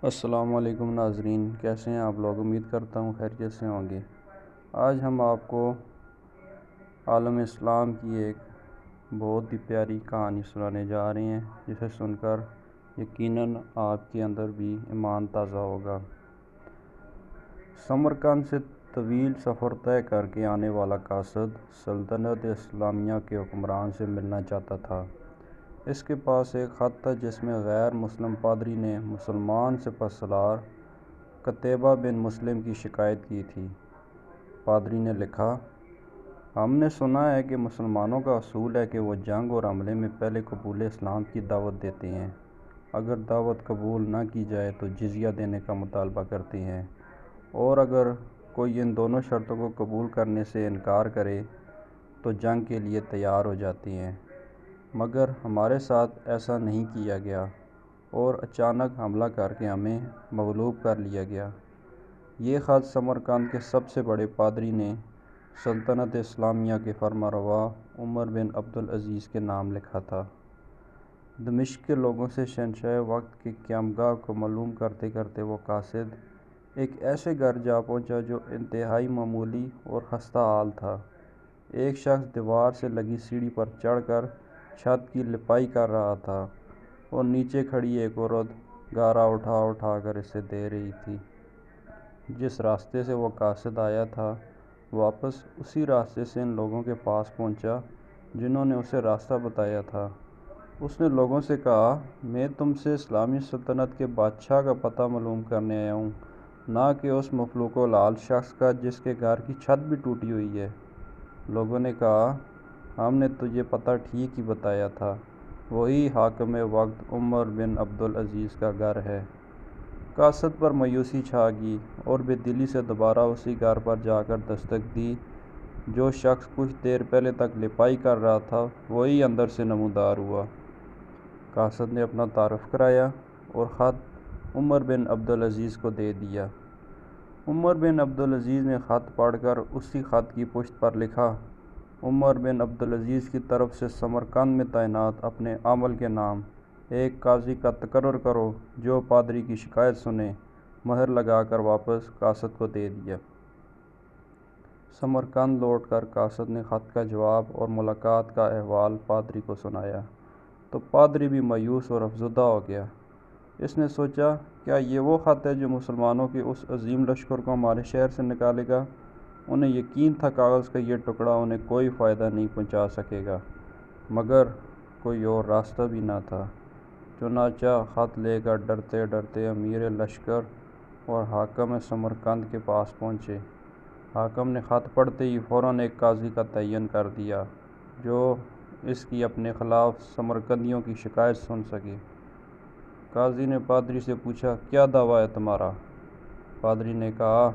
السلام علیکم ناظرین، کیسے ہیں آپ لوگ؟ امید کرتا ہوں خیریت سے ہوں گے۔ آج ہم آپ کو عالم اسلام کی ایک بہت ہی پیاری کہانی سنانے جا رہے ہیں، جسے سن کر یقیناً آپ کے اندر بھی ایمان تازہ ہوگا۔ سمرقند سے طویل سفر طے کر کے آنے والا قاصد سلطنت اسلامیہ کے حکمران سے ملنا چاہتا تھا۔ اس کے پاس ایک خط تھا جس میں غیر مسلم پادری نے مسلمان سپہ سالار قتیبہ بن مسلم کی شکایت کی تھی۔ پادری نے لکھا، ہم نے سنا ہے کہ مسلمانوں کا اصول ہے کہ وہ جنگ اور حملے میں پہلے قبول اسلام کی دعوت دیتے ہیں۔ اگر دعوت قبول نہ کی جائے تو جزیہ دینے کا مطالبہ کرتے ہیں، اور اگر کوئی ان دونوں شرطوں کو قبول کرنے سے انکار کرے تو جنگ کے لیے تیار ہو جاتے ہیں۔ مگر ہمارے ساتھ ایسا نہیں کیا گیا اور اچانک حملہ کر کے ہمیں مغلوب کر لیا گیا۔ یہ خط سمرقند کے سب سے بڑے پادری نے سلطنت اسلامیہ کے فرمانروا عمر بن عبدالعزیز کے نام لکھا تھا۔ دمشق کے لوگوں سے شہنشاہ وقت کے قیامگاہ کو معلوم کرتے کرتے وہ قاصد ایک ایسے گھر جا پہنچا جو انتہائی معمولی اور خستہ حال تھا۔ ایک شخص دیوار سے لگی سیڑھی پر چڑھ کر چھت کی لپائی کر رہا تھا اور نیچے کھڑی ایک عورت گارا اٹھا اٹھا کر اسے دے رہی تھی۔ جس راستے سے وہ قاصد آیا تھا، واپس اسی راستے سے ان لوگوں کے پاس پہنچا جنہوں نے اسے راستہ بتایا تھا۔ اس نے لوگوں سے کہا، میں تم سے اسلامی سلطنت کے بادشاہ کا پتہ معلوم کرنے آیا ہوں، نہ کہ اس مفلوک الحال شخص کا جس کے گھر کی چھت بھی ٹوٹی ہوئی ہے۔ لوگوں نے کہا، ہم نے تجھے پتہ ٹھیک ہی بتایا تھا، وہی حاکم وقت عمر بن عبدالعزیز کا گھر ہے۔ قاصد پر مایوسی چھا گئی اور بے دلی سے دوبارہ اسی گھر پر جا کر دستک دی۔ جو شخص کچھ دیر پہلے تک لپائی کر رہا تھا وہی اندر سے نمودار ہوا۔ قاصد نے اپنا تعارف کرایا اور خط عمر بن عبدالعزیز کو دے دیا۔ عمر بن عبدالعزیز نے خط پڑھ کر اسی خط کی پشت پر لکھا، عمر بن عبدالعزیز کی طرف سے سمرقند میں تعینات اپنے عمل کے نام ایک قاضی کا تقرر کرو جو پادری کی شکایت سنے۔ مہر لگا کر واپس قاصد کو دے دیا۔ سمرقند لوٹ کر قاصد نے خط کا جواب اور ملاقات کا احوال پادری کو سنایا تو پادری بھی مایوس اور افسردہ ہو گیا۔ اس نے سوچا، کیا یہ وہ خط ہے جو مسلمانوں کے اس عظیم لشکر کو ہمارے شہر سے نکالے گا؟ انہیں یقین تھا کاغذ کا یہ ٹکڑا انہیں کوئی فائدہ نہیں پہنچا سکے گا، مگر کوئی اور راستہ بھی نہ تھا۔ چنانچہ خط لے کر ڈرتے ڈرتے امیر لشکر اور حاکم سمرقند کے پاس پہنچے۔ حاکم نے خط پڑھتے ہی فوراً ایک قاضی کا تعین کر دیا جو اس کی اپنے خلاف سمرقندیوں کی شکایت سن سکے۔ قاضی نے پادری سے پوچھا، کیا دعویٰ ہے تمہارا؟ پادری نے کہا،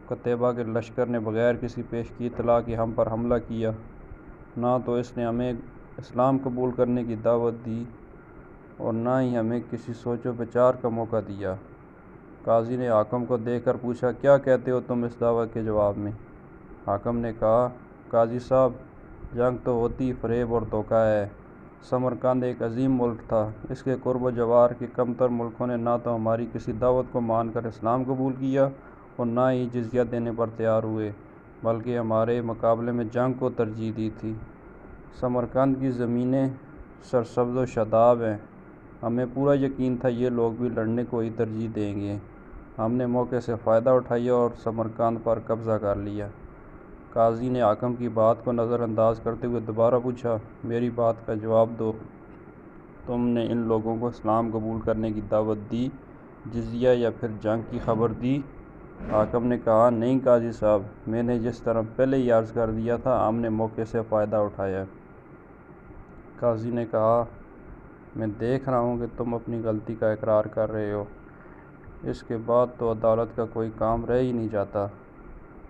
قتیبہ کے لشکر نے بغیر کسی پیشگی اطلاع کے ہم پر حملہ کیا، نہ تو اس نے ہمیں اسلام قبول کرنے کی دعوت دی اور نہ ہی ہمیں کسی سوچ و بچار کا موقع دیا۔ قاضی نے حاکم کو دیکھ کر پوچھا، کیا کہتے ہو تم اس دعوے کے جواب میں؟ حاکم نے کہا، قاضی صاحب، جنگ تو ہوتی فریب اور دھوکہ ہے۔ سمرقند ایک عظیم ملک تھا، اس کے قرب و جوار کے کمتر ملکوں نے نہ تو ہماری کسی دعوت کو مان کر اسلام قبول کیا اور نہ ہی جزیہ دینے پر تیار ہوئے، بلکہ ہمارے مقابلے میں جنگ کو ترجیح دی تھی۔ سمرقند کی زمینیں سرسبز و شاداب ہیں، ہمیں پورا یقین تھا یہ لوگ بھی لڑنے کو ہی ترجیح دیں گے۔ ہم نے موقع سے فائدہ اٹھایا اور سمرقند پر قبضہ کر لیا۔ قاضی نے حاکم کی بات کو نظر انداز کرتے ہوئے دوبارہ پوچھا، میری بات کا جواب دو، تم نے ان لوگوں کو اسلام قبول کرنے کی دعوت دی، جزیہ یا پھر جنگ کی خبر دی؟ حاکم نے کہا، نہیں قاضی صاحب، میں نے جس طرح پہلے ہی عرض کر دیا تھا، ہم نے موقع سے فائدہ اٹھایا۔ قاضی نے کہا، میں دیکھ رہا ہوں کہ تم اپنی غلطی کا اقرار کر رہے ہو، اس کے بعد تو عدالت کا کوئی کام رہ ہی نہیں جاتا۔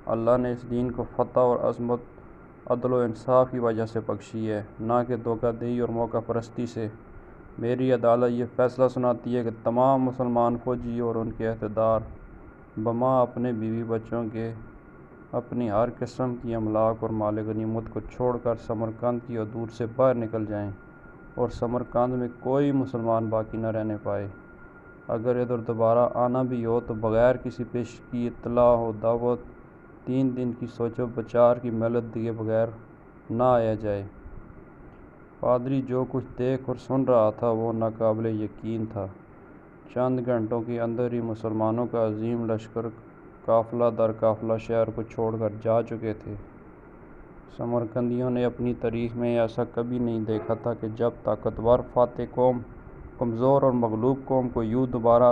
اللہ نے اس دین کو فتح اور عظمت عدل و انصاف کی وجہ سے بخشی ہے، نہ کہ دھوکہ دہی اور موقع پرستی سے۔ میری عدالت یہ فیصلہ سناتی ہے کہ تمام مسلمان فوجی اور ان کے عہدیدار بما اپنے بیوی بچوں کے اپنی ہر قسم کی املاک اور مال غنیمت کو چھوڑ کر سمرقند کی حدود سے باہر نکل جائیں اور سمرقند میں کوئی مسلمان باقی نہ رہنے پائے۔ اگر ادھر دوبارہ آنا بھی ہو تو بغیر کسی پیش کی اطلاع و دعوت 3 دن کی سوچ و بچار کی مہلت دیے بغیر نہ آیا جائے۔ پادری جو کچھ دیکھ اور سن رہا تھا وہ ناقابل یقین تھا۔ چند گھنٹوں کے اندر ہی مسلمانوں کا عظیم لشکر قافلہ در قافلہ شہر کو چھوڑ کر جا چکے تھے۔ سمرقندیوں نے اپنی تاریخ میں ایسا کبھی نہیں دیکھا تھا کہ جب طاقتور فاتح قوم کمزور اور مغلوب قوم کو یوں دوبارہ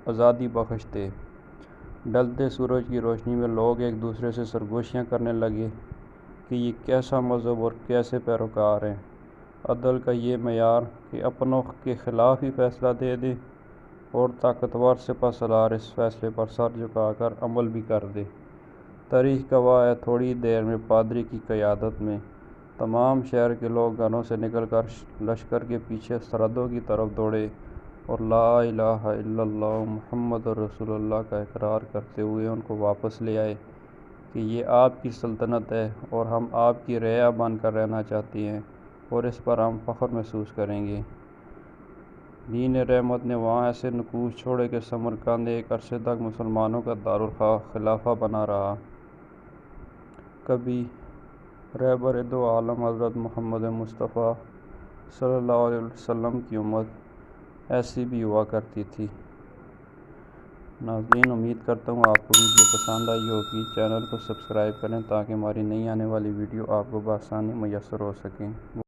آزادی بخش دے۔ ڈھلتے سورج کی روشنی میں لوگ ایک دوسرے سے سرگوشیاں کرنے لگے کہ یہ کیسا مذہب اور کیسے پیروکار ہیں۔ عدل کا یہ معیار کہ اپنوں کے خلاف ہی فیصلہ دے دے اور طاقتور سپہ سالار اس فیصلے پر سر جھکا کر عمل بھی کر دے۔ تاریخ گواہ ہے تھوڑی دیر میں پادری کی قیادت میں تمام شہر کے لوگ گھروں سے نکل کر لشکر کے پیچھے سرحدوں کی طرف دوڑے اور لا الہ الا اللہ محمد رسول اللہ کا اقرار کرتے ہوئے ان کو واپس لے آئے کہ یہ آپ کی سلطنت ہے اور ہم آپ کی رعایا بن کر رہنا چاہتے ہیں اور اس پر ہم فخر محسوس کریں گے۔ دین رحمت نے وہاں ایسے نقوش چھوڑے کہ سمرقند ایک عرصے تک مسلمانوں کا دارالخلافہ بنا رہا۔ کبھی رہبر دو عالم حضرت محمد مصطفیٰ صلی اللہ علیہ وسلم کی امت ایسی بھی ہوا کرتی تھی۔ ناظرین، امید کرتا ہوں آپ کو ویڈیو پسند آئی ہوگی۔ چینل کو سبسکرائب کریں تاکہ ہماری نئی آنے والی ویڈیو آپ کو بآسانی میسر ہو سکیں۔